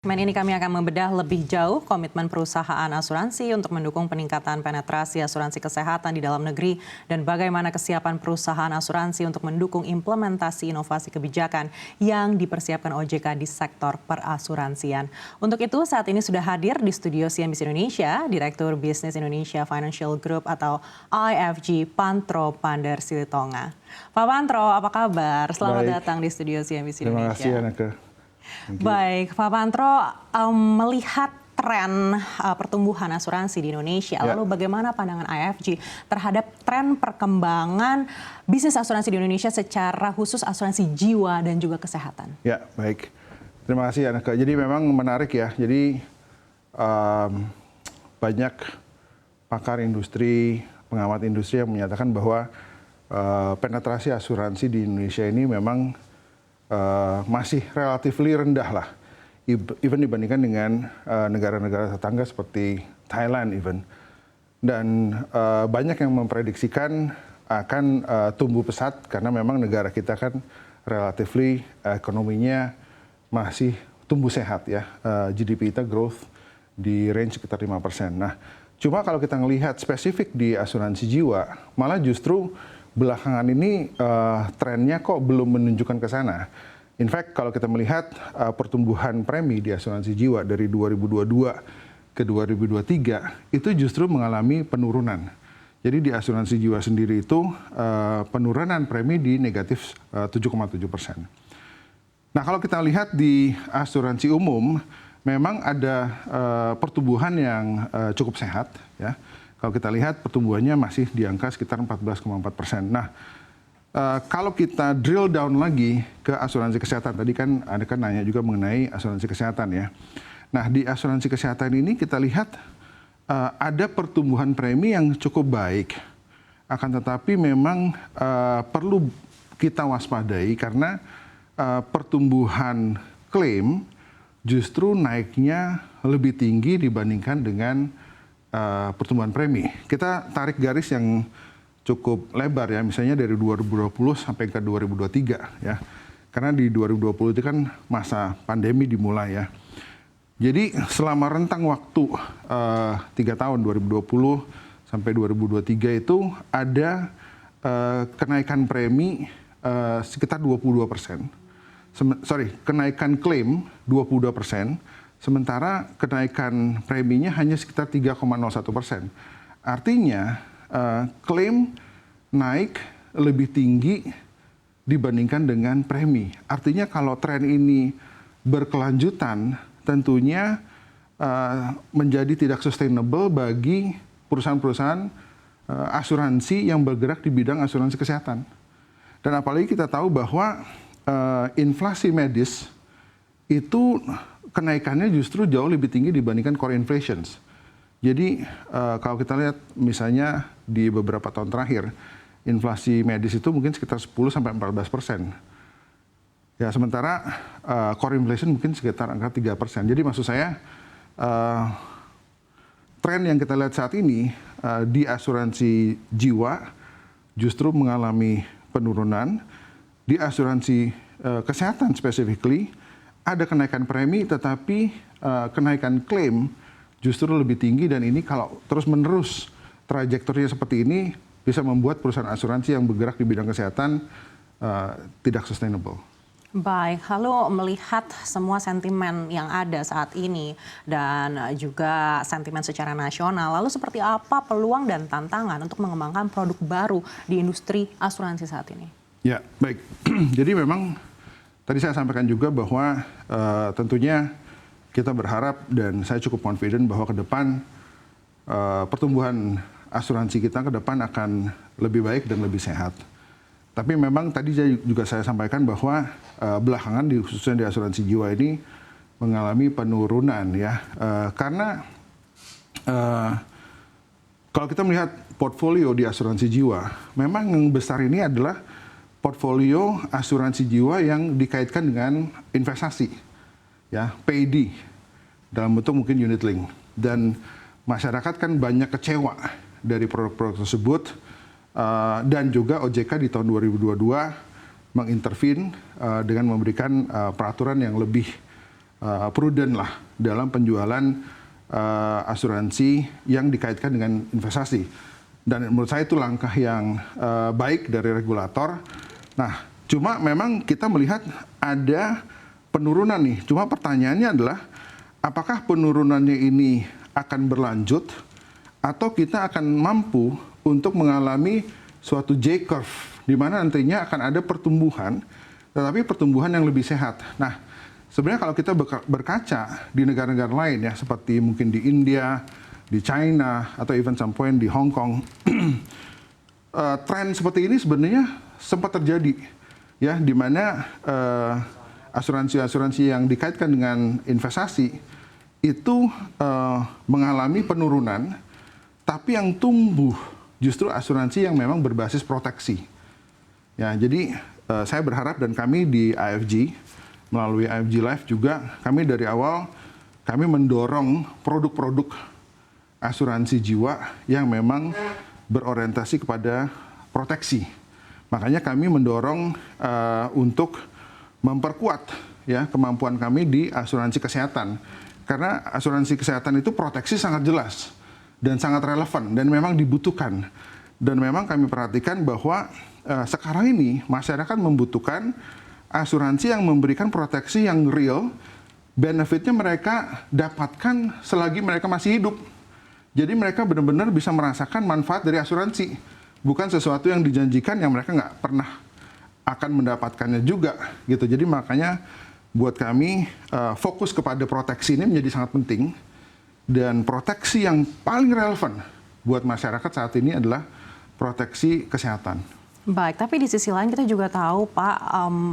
Segmen ini kami akan membedah lebih jauh komitmen perusahaan asuransi untuk mendukung peningkatan penetrasi asuransi kesehatan di dalam negeri dan bagaimana kesiapan perusahaan asuransi untuk mendukung implementasi inovasi kebijakan yang dipersiapkan OJK di sektor perasuransian. Untuk itu saat ini sudah hadir di studio CNBC Indonesia Direktur Bisnis Indonesia Financial Group atau IFG Pantro Pander Silitonga. Pak Pantro, apa kabar? Selamat datang di studio CNBC Indonesia. Terima kasih Anaka. Baik, Pak Pantro, melihat tren pertumbuhan asuransi di Indonesia, lalu bagaimana pandangan IFG terhadap tren perkembangan bisnis asuransi di Indonesia secara khusus asuransi jiwa dan juga kesehatan? Ya, baik. Terima kasih Anaka. Jadi memang menarik ya. Jadi banyak pakar industri, pengamat industri yang menyatakan bahwa penetrasi asuransi di Indonesia ini memang masih relatif rendah lah, even dibandingkan dengan negara-negara tetangga seperti Thailand even. Dan banyak yang memprediksikan akan tumbuh pesat karena memang negara kita kan relatif ekonominya masih tumbuh sehat ya, GDP kita growth di range sekitar 5%. Nah, cuma kalau kita ngelihat spesifik di asuransi jiwa, malah justru belakangan ini trennya kok belum menunjukkan ke sana. In fact, kalau kita melihat pertumbuhan premi di asuransi jiwa dari 2022 ke 2023, itu justru mengalami penurunan. Jadi di asuransi jiwa sendiri itu penurunan premi di negatif 7,7%. Nah, kalau kita lihat di asuransi umum, memang ada pertumbuhan yang cukup sehat, ya. Kalau kita lihat pertumbuhannya masih di angka sekitar 14,4%. Nah, kalau kita drill down lagi ke asuransi kesehatan, tadi kan Anda kan nanya juga mengenai asuransi kesehatan ya. Nah, di asuransi kesehatan ini kita lihat ada pertumbuhan premi yang cukup baik. Akan tetapi memang perlu kita waspadai karena pertumbuhan klaim justru naiknya lebih tinggi dibandingkan dengan pertumbuhan premi. Kita tarik garis yang cukup lebar ya, misalnya dari 2020 sampai ke 2023 ya. Karena di 2020 itu kan masa pandemi dimulai ya. Jadi selama rentang waktu 3 tahun 2020 sampai 2023 itu ada kenaikan premi sekitar 22%. Kenaikan klaim 22%. Sementara kenaikan preminya hanya sekitar 3,01%. Artinya klaim naik lebih tinggi dibandingkan dengan premi. Artinya kalau tren ini berkelanjutan, tentunya menjadi tidak sustainable bagi perusahaan-perusahaan asuransi yang bergerak di bidang asuransi kesehatan. Dan apalagi kita tahu bahwa inflasi medis itu kenaikannya justru jauh lebih tinggi dibandingkan core inflation. Jadi kalau kita lihat misalnya di beberapa tahun terakhir, inflasi medis itu mungkin sekitar 10-14%. Ya, sementara core inflation mungkin sekitar angka 3%. Jadi maksud saya tren yang kita lihat saat ini di asuransi jiwa justru mengalami penurunan. Di asuransi kesehatan specifically ada kenaikan premi, tetapi kenaikan klaim justru lebih tinggi, dan ini kalau terus-menerus trajektorinya seperti ini bisa membuat perusahaan asuransi yang bergerak di bidang kesehatan tidak sustainable. Baik, lalu melihat semua sentimen yang ada saat ini dan juga sentimen secara nasional, lalu seperti apa peluang dan tantangan untuk mengembangkan produk baru di industri asuransi saat ini? Ya, baik. Jadi memang tadi saya sampaikan juga bahwa tentunya kita berharap dan saya cukup confident bahwa ke depan pertumbuhan asuransi kita ke depan akan lebih baik dan lebih sehat. Tapi memang tadi juga saya sampaikan bahwa belakangan khususnya di asuransi jiwa ini mengalami penurunan ya. Karena kalau kita melihat portfolio di asuransi jiwa, memang yang besar ini adalah portfolio asuransi jiwa yang dikaitkan dengan investasi, ya, PID, dalam bentuk mungkin unit link. Dan masyarakat kan banyak kecewa dari produk-produk tersebut, dan juga OJK di tahun 2022 mengintervene dengan memberikan peraturan yang lebih prudent lah dalam penjualan asuransi yang dikaitkan dengan investasi. Dan menurut saya itu langkah yang baik dari regulator. Nah, cuma memang kita melihat ada penurunan nih. Cuma pertanyaannya adalah apakah penurunannya ini akan berlanjut atau kita akan mampu untuk mengalami suatu J curve di mana nantinya akan ada pertumbuhan, tetapi pertumbuhan yang lebih sehat. Nah, sebenarnya kalau kita berkaca di negara-negara lain ya, seperti mungkin di India, di China, atau even some point di Hong Kong, tren seperti ini sebenarnya sempat terjadi, ya, di mana asuransi-asuransi yang dikaitkan dengan investasi itu mengalami penurunan, tapi yang tumbuh justru asuransi yang memang berbasis proteksi. Ya, jadi saya berharap dan kami di AFG melalui AFG Life juga kami dari awal kami mendorong produk-produk asuransi jiwa yang memang berorientasi kepada proteksi. Makanya kami mendorong untuk memperkuat ya kemampuan kami di asuransi kesehatan. Karena asuransi kesehatan itu proteksi sangat jelas dan sangat relevan dan memang dibutuhkan. Dan memang kami perhatikan bahwa sekarang ini masyarakat membutuhkan asuransi yang memberikan proteksi yang real, benefitnya mereka dapatkan selagi mereka masih hidup. Jadi mereka benar-benar bisa merasakan manfaat dari asuransi. Bukan sesuatu yang dijanjikan yang mereka nggak pernah akan mendapatkannya juga. Gitu. Jadi makanya buat kami fokus kepada proteksi ini menjadi sangat penting. Dan proteksi yang paling relevan buat masyarakat saat ini adalah proteksi kesehatan. Baik, tapi di sisi lain kita juga tahu Pak,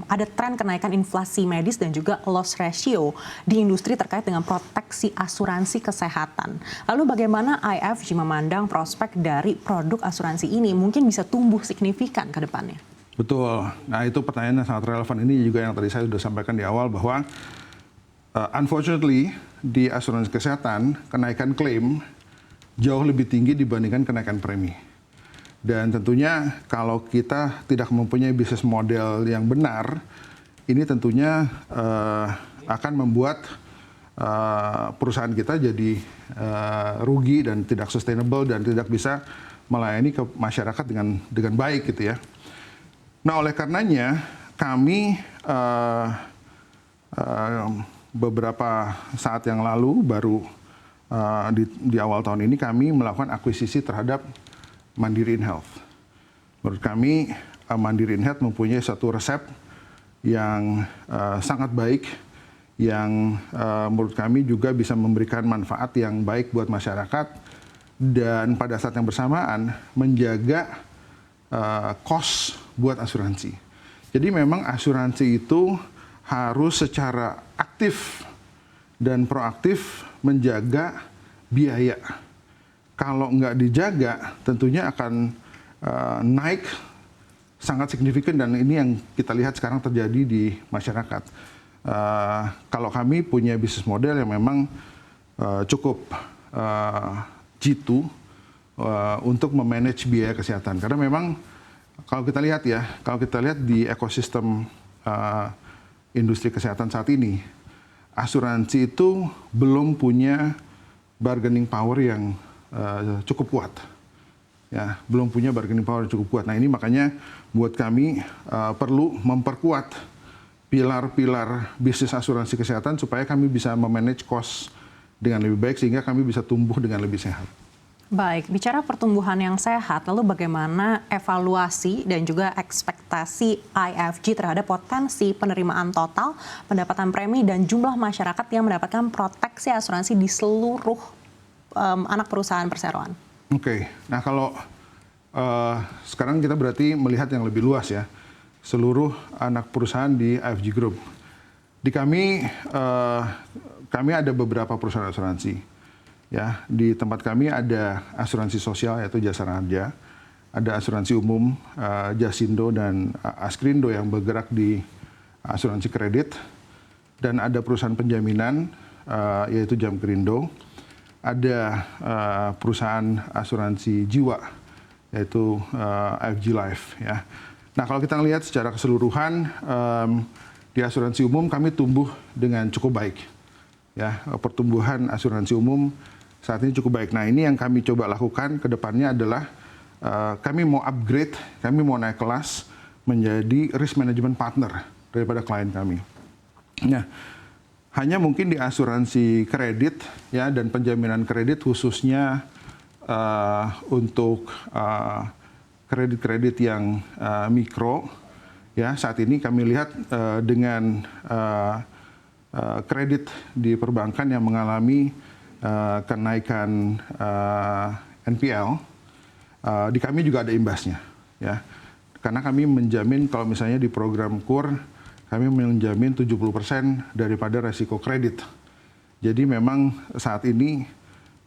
ada tren kenaikan inflasi medis dan juga loss ratio di industri terkait dengan proteksi asuransi kesehatan. Lalu bagaimana IFG memandang prospek dari produk asuransi ini mungkin bisa tumbuh signifikan ke depannya? Betul. Nah itu pertanyaan yang sangat relevan. Ini juga yang tadi saya sudah sampaikan di awal bahwa unfortunately di asuransi kesehatan kenaikan klaim jauh lebih tinggi dibandingkan kenaikan premi. Dan tentunya kalau kita tidak mempunyai bisnis model yang benar, ini tentunya akan membuat perusahaan kita jadi rugi dan tidak sustainable dan tidak bisa melayani ke masyarakat dengan baik gitu ya. Nah oleh karenanya kami beberapa saat yang lalu baru di awal tahun ini kami melakukan akuisisi terhadap Mandiri InHealth. Menurut kami Mandiri InHealth mempunyai satu resep yang sangat baik, yang menurut kami juga bisa memberikan manfaat yang baik buat masyarakat dan pada saat yang bersamaan menjaga cost buat asuransi. Jadi memang asuransi itu harus secara aktif dan proaktif menjaga biaya. Kalau nggak dijaga, tentunya akan naik sangat signifikan dan ini yang kita lihat sekarang terjadi di masyarakat. Kalau kami punya bisnis model yang memang cukup jitu untuk memanage biaya kesehatan. Karena memang kalau kita lihat ya, kalau kita lihat di ekosistem industri kesehatan saat ini, asuransi itu belum punya bargaining power yang cukup kuat, ya belum punya bargaining power yang cukup kuat. Nah ini makanya buat kami perlu memperkuat pilar-pilar bisnis asuransi kesehatan supaya kami bisa memanage cost dengan lebih baik sehingga kami bisa tumbuh dengan lebih sehat. Baik, bicara pertumbuhan yang sehat, lalu bagaimana evaluasi dan juga ekspektasi IFG terhadap potensi penerimaan total, pendapatan premi dan jumlah masyarakat yang mendapatkan proteksi asuransi di seluruh anak perusahaan perseroan? Oke, nah kalau sekarang kita berarti melihat yang lebih luas ya, seluruh anak perusahaan di IFG Group. Di kami ada beberapa perusahaan asuransi. Ya, di tempat kami ada asuransi sosial yaitu Jasa Raharja, ada asuransi umum Jasindo dan Askrindo yang bergerak di asuransi kredit, dan ada perusahaan penjaminan yaitu Jamkrindo. Ada perusahaan asuransi jiwa, yaitu AFG Life. Ya. Nah kalau kita lihat secara keseluruhan, di asuransi umum kami tumbuh dengan cukup baik. ya, pertumbuhan asuransi umum saat ini cukup baik. Nah, ini yang kami coba lakukan ke depannya adalah kami mau upgrade, kami mau naik kelas menjadi risk management partner daripada klien kami. Nah, hanya mungkin di asuransi kredit ya dan penjaminan kredit khususnya untuk kredit-kredit yang mikro ya, saat ini kami lihat dengan kredit di perbankan yang mengalami kenaikan NPL, di kami juga ada imbasnya ya. Karena kami menjamin kalau misalnya di program KUR kami menjamin 70% daripada resiko kredit. Jadi memang saat ini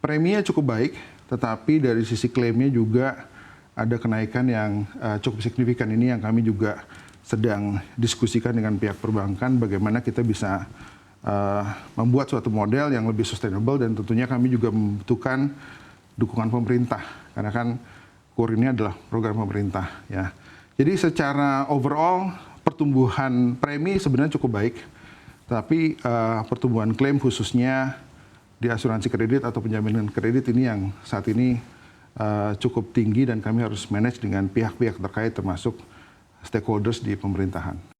preminya cukup baik, tetapi dari sisi klaimnya juga ada kenaikan yang cukup signifikan. Ini yang kami juga sedang diskusikan dengan pihak perbankan bagaimana kita bisa membuat suatu model yang lebih sustainable, dan tentunya kami juga membutuhkan dukungan pemerintah karena kan KUR ini adalah program pemerintah ya. Jadi secara overall pertumbuhan premi sebenarnya cukup baik, tapi pertumbuhan klaim khususnya di asuransi kredit atau penjaminan kredit ini yang saat ini cukup tinggi dan kami harus manage dengan pihak-pihak terkait termasuk stakeholders di pemerintahan.